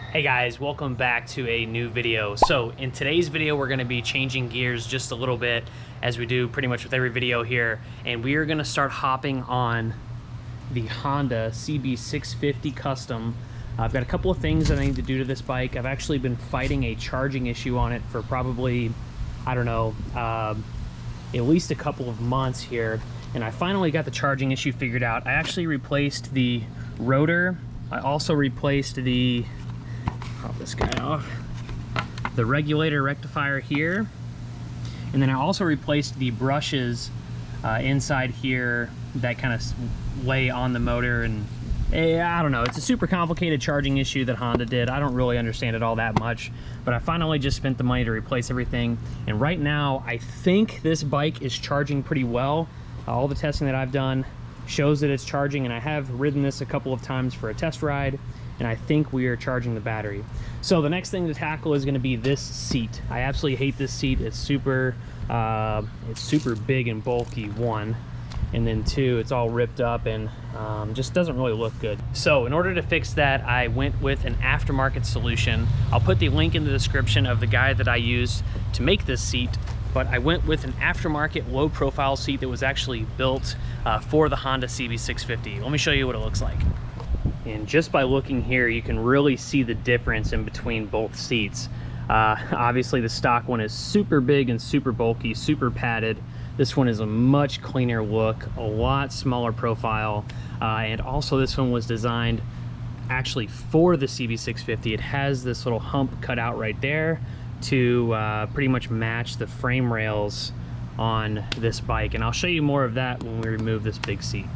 Hey guys, welcome back to a new video. So in today's video, we're going to be changing gears just a little bit, as we do pretty much with every video here, and we are going to start hopping on the Honda CB650 Custom. I've got a couple of things that I need to do to this bike. I've actually been fighting a charging issue on it for probably, I don't know, at least a couple of months here, and I finally got the charging issue figured out. I actually replaced the rotor. I also replaced the, pop this guy off, the regulator rectifier here, and then I also replaced the brushes inside here that kind of lay on the motor. And I don't know, it's a super complicated charging issue that Honda did. I don't really understand it all that much, but I finally just spent the money to replace everything, and right now I think this bike is charging pretty well. All the testing that I've done shows that it's charging, and I have ridden this a couple of times for a test ride, and I think we are charging the battery. So the next thing to tackle is going to be this seat. I absolutely hate this seat. It's super big and bulky, one, and then two, it's all ripped up and just doesn't really look good. So in order to fix that, I went with an aftermarket solution. I'll put the link in the description of the guide that I used to make this seat, but I went with an aftermarket low profile seat that was actually built for the Honda CB650. Let me show you what it looks like. And just by looking here, you can really see the difference in between both seats. Obviously the stock one is super big and super bulky, super padded. This one is a much cleaner look, a lot smaller profile, and also this one was designed actually for the CB650. It has this little hump cut out right there to pretty much match the frame rails on this bike, and I'll show you more of that when we remove this big seat.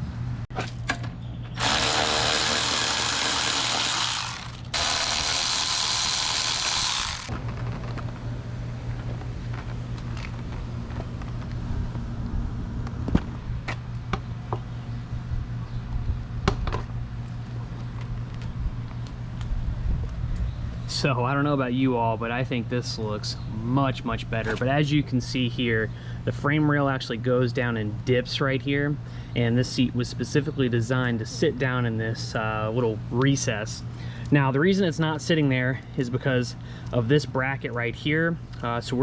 So I don't know about you all, but I think this looks much better. But as you can see here, the frame rail actually goes down and dips right here, and this seat was specifically designed to sit down in this little recess. Now the reason it's not sitting there is because of this bracket right here. So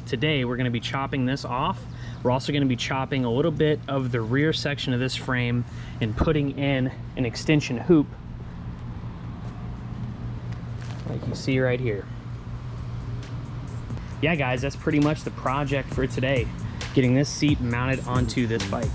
today we're gonna be chopping this off. We're also gonna be chopping a little bit of the rear section of this frame and putting in an extension hoop, like you see right here. Yeah guys, that's pretty much the project for today, getting this seat mounted onto this bike.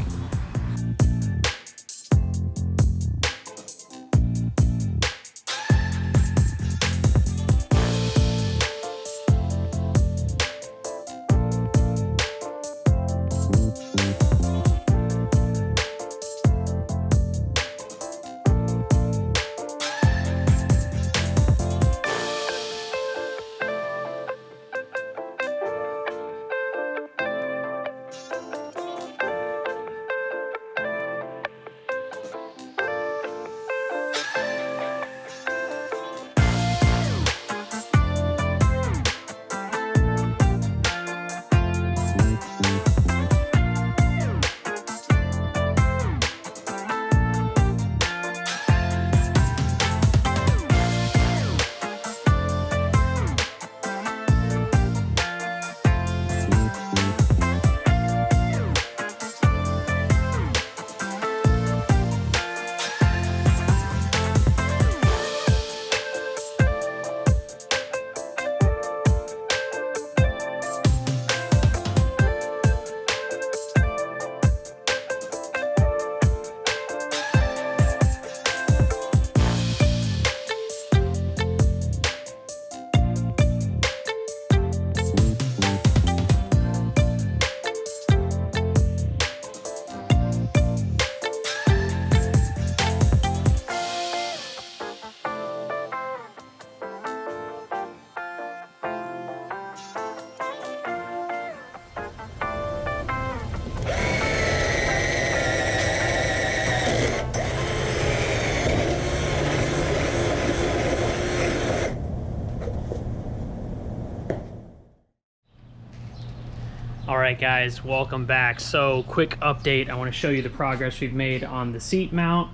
All right guys, welcome back. So quick update, I want to show you the progress we've made on the seat mount.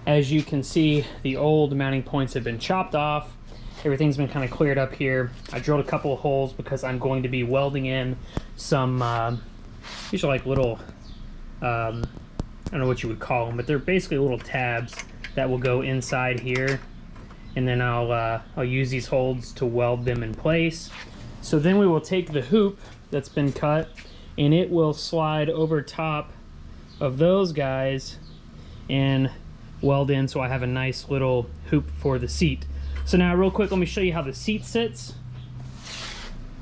As you can see, the old mounting points have been chopped off, everything's been kind of cleared up here. I drilled a couple of holes because I'm going to be welding in some, these are like little, I don't know what you would call them, but they're basically little tabs that will go inside here. And then I'll use these holes to weld them in place. So then we will take the hoop that's been cut and it will slide over top of those guys and weld in, so I have a nice little hoop for the seat. So now real quick, let me show you how the seat sits.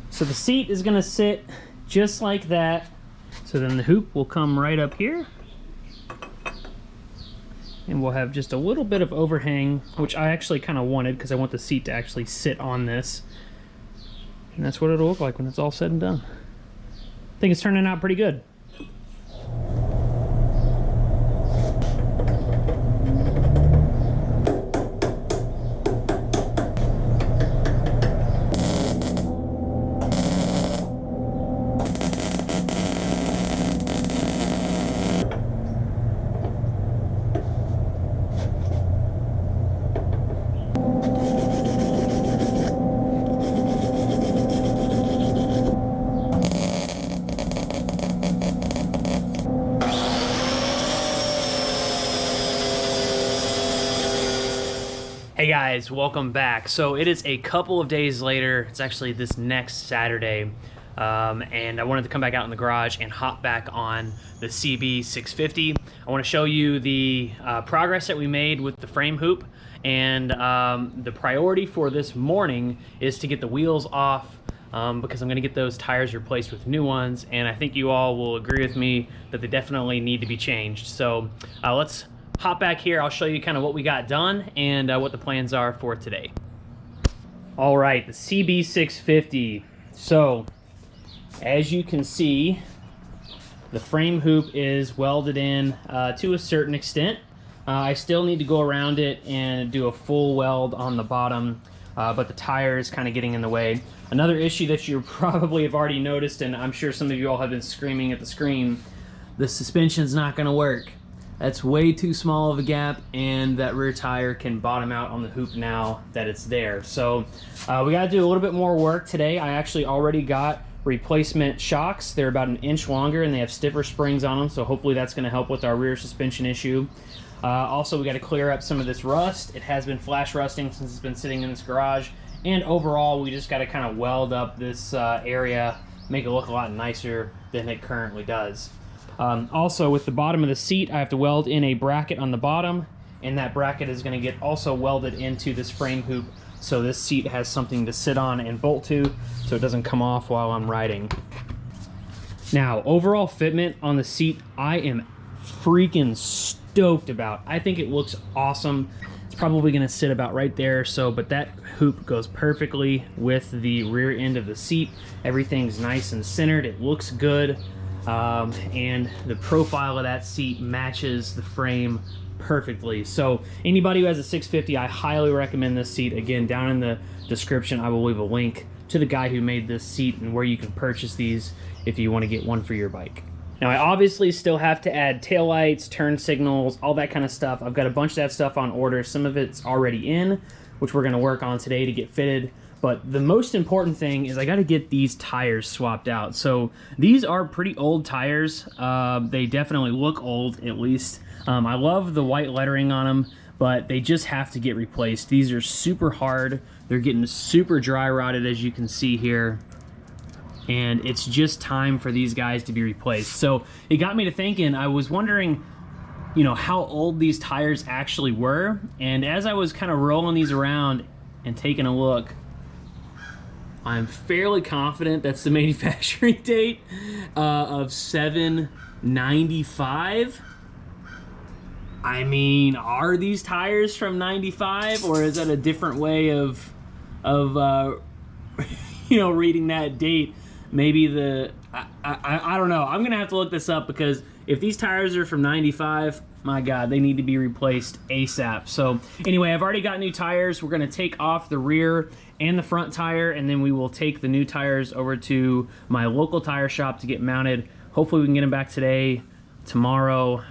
So the seat is gonna sit just like that. So then the hoop will come right up here. And we'll have just a little bit of overhang, which I actually kind of wanted because I want the seat to actually sit on this. And that's what it'll look like when it's all said and done. I think it's turning out pretty good. Hey guys, welcome back. So it is a couple of days later. It's actually this next Saturday, and I wanted to come back out in the garage and hop back on the CB650. I want to show you the progress that we made with the frame hoop, and the priority for this morning is to get the wheels off because I'm going to get those tires replaced with new ones, and I think you all will agree with me that they definitely need to be changed. So let's hop back here. I'll show you kind of what we got done and what the plans are for today. All right, the CB650. So as you can see, the frame hoop is welded in to a certain extent. I still need to go around it and do a full weld on the bottom, but the tire is kind of getting in the way. Another issue that you probably have already noticed, and I'm sure some of you all have been screaming at the screen, the suspension's not going to work. That's way too small of a gap, and that rear tire can bottom out on the hoop now that it's there. So we got to do a little bit more work today. I actually already got replacement shocks. They're about 1 inch longer and they have stiffer springs on them, so hopefully that's going to help with our rear suspension issue. Also, we got to clear up some of this rust. It has been flash rusting since it's been sitting in this garage, and overall we just got to kind of weld up this area, make it look a lot nicer than it currently does. Also, with the bottom of the seat, I have to weld in a bracket on the bottom, and that bracket is going to get also welded into this frame hoop, so this seat has something to sit on and bolt to, so it doesn't come off while I'm riding. Now, overall fitment on the seat, I am freaking stoked about. I think it looks awesome. It's probably going to sit about right there, but that hoop goes perfectly with the rear end of the seat. Everything's nice and centered. It looks good. And the profile of that seat matches the frame perfectly. So anybody who has a 650, I highly recommend this seat. Again, down in the description I will leave a link to the guy who made this seat and where you can purchase these if you want to get one for your bike. Now, I obviously still have to add taillights, turn signals, all that kind of stuff. I've got a bunch of that stuff on order. Some of it's already in, which we're going to work on today to get fitted. But the most important thing is I got to get these tires swapped out. So these are pretty old tires. They definitely look old, at least. I love the white lettering on them, but they just have to get replaced. These are super hard. They're getting super dry rotted, as you can see here. And it's just time for these guys to be replaced. So it got me to thinking, I was wondering, you know, how old these tires actually were. And as I was kind of rolling these around and taking a look, I'm fairly confident that's the manufacturing date of 7/95. I mean, are these tires from 95, or is that a different way of you know, reading that date? Maybe I don't know. I'm gonna have to look this up, because if these tires are from 95, my God, they need to be replaced ASAP. So anyway, I've already got new tires. We're gonna take off the rear and the front tire, and then we will take the new tires over to my local tire shop to get mounted. Hopefully we can get them back today, tomorrow,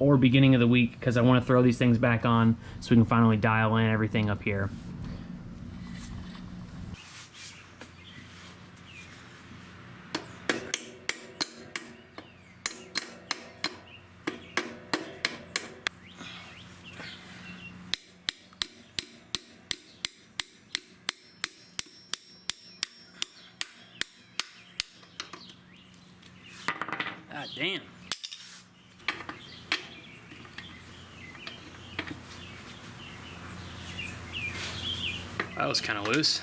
or beginning of the week, because I want to throw these things back on so we can finally dial in everything up here. Damn. That was kind of loose.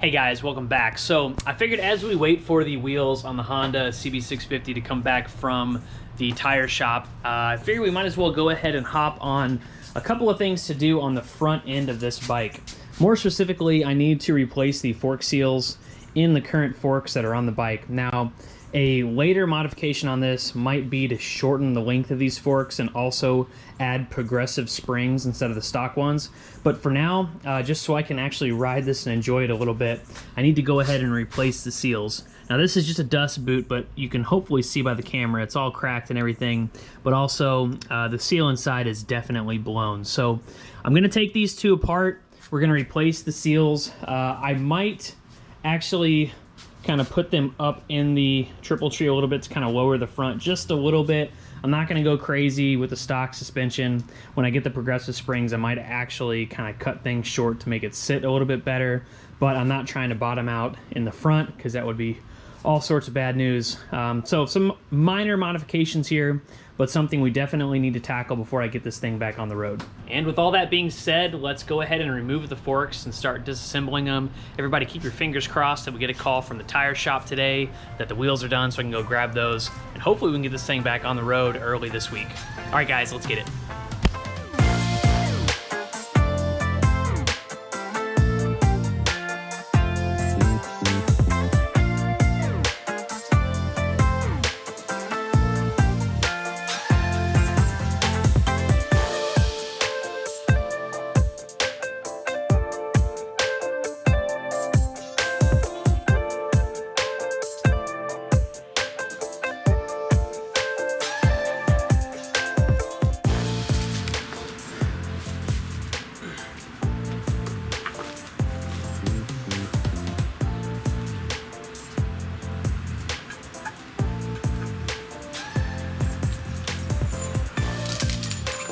Hey guys, welcome back. So I figured as we wait for the wheels on the Honda CB650 to come back from the tire shop, I figured we might as well go ahead and hop on a couple of things to do on the front end of this bike. More specifically, I need to replace the fork seals in the current forks that are on the bike. Now, a later modification on this might be to shorten the length of these forks and also add progressive springs instead of the stock ones. But for now, just so I can actually ride this and enjoy it a little bit, I need to go ahead and replace the seals. Now this is just a dust boot, but you can hopefully see by the camera it's all cracked and everything, but also the seal inside is definitely blown. So I'm gonna take these two apart. We're gonna replace the seals. I might actually kind of put them up in the triple tree a little bit to kind of lower the front just a little bit. I'm not going to go crazy with the stock suspension. When I get the progressive springs, I might actually kind of cut things short to make it sit a little bit better, but I'm not trying to bottom out in the front because that would be all sorts of bad news. So some minor modifications here, but something we definitely need to tackle before I get this thing back on the road. And with all that being said, let's go ahead and remove the forks and start disassembling them. Everybody keep your fingers crossed that we get a call from the tire shop today that the wheels are done so I can go grab those. And hopefully we can get this thing back on the road early this week. All right guys, let's get it.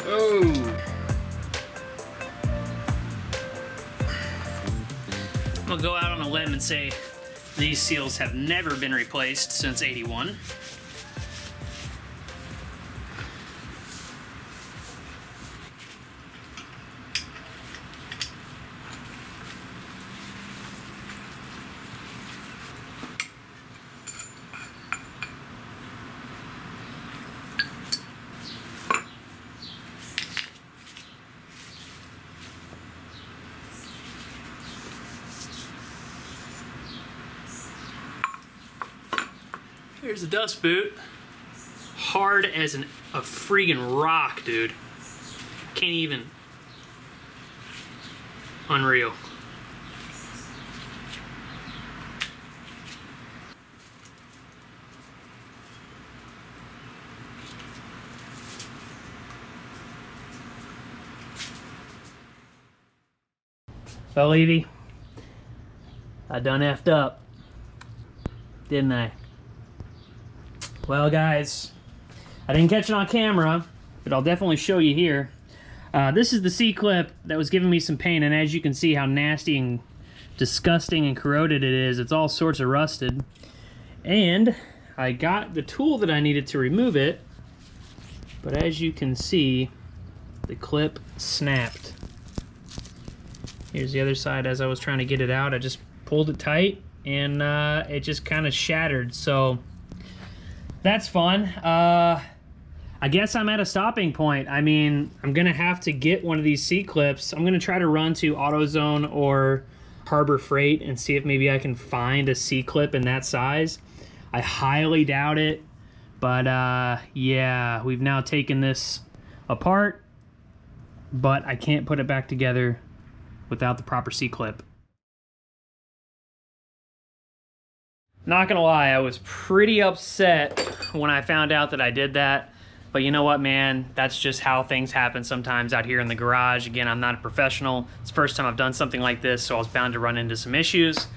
Oh. I'm gonna go out on a limb and say these seals have never been replaced since '81. Here's the dust boot. Hard as a freaking rock, dude. Can't even. Unreal. Well, Evie, I done effed up, didn't I? Well, guys, I didn't catch it on camera, but I'll definitely show you here. This is the C-clip that was giving me some pain, and as you can see how nasty and disgusting and corroded it is. It's all sorts of rusted. And I got the tool that I needed to remove it, but as you can see, the clip snapped. Here's the other side. As I was trying to get it out, I just pulled it tight and it just kind of shattered. So that's fun. I guess I'm at a stopping point. I mean, I'm gonna have to get one of these C-clips. I'm gonna try to run to AutoZone or Harbor Freight and see if maybe I can find a C-clip in that size. I highly doubt it, but yeah, we've now taken this apart, but I can't put it back together without the proper C-clip. Not gonna lie, I was pretty upset when I found out that I did that. But you know what, man? That's just how things happen sometimes out here in the garage. Again, I'm not a professional. It's the first time I've done something like this, so I was bound to run into some issues.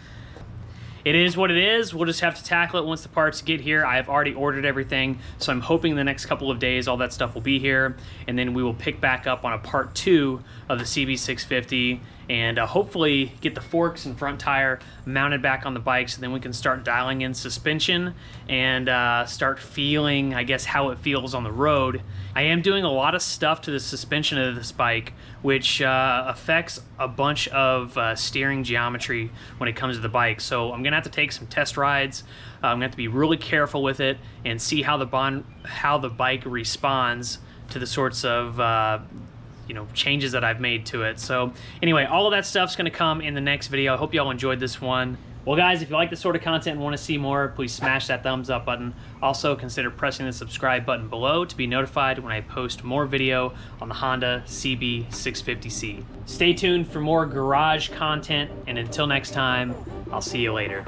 It is what it is. We'll just have to tackle it once the parts get here. I have already ordered everything, so I'm hoping the next couple of days all that stuff will be here, and then we will pick back up on a part 2 of the CB650 and hopefully get the forks and front tire mounted back on the bike, so then we can start dialing in suspension and start feeling, I guess, how it feels on the road. I am doing a lot of stuff to the suspension of this bike, which affects a bunch of steering geometry when it comes to the bike. So I'm gonna have to take some test rides. I'm gonna have to be really careful with it and see how the bike responds to the sorts of you know, changes that I've made to it. So anyway, all of that stuff's gonna come in the next video. I hope y'all enjoyed this one. Well guys, if you like this sort of content and want to see more, please smash that thumbs up button. Also consider pressing the subscribe button below to be notified when I post more video on the Honda CB650C. Stay tuned for more garage content, and until next time, I'll see you later.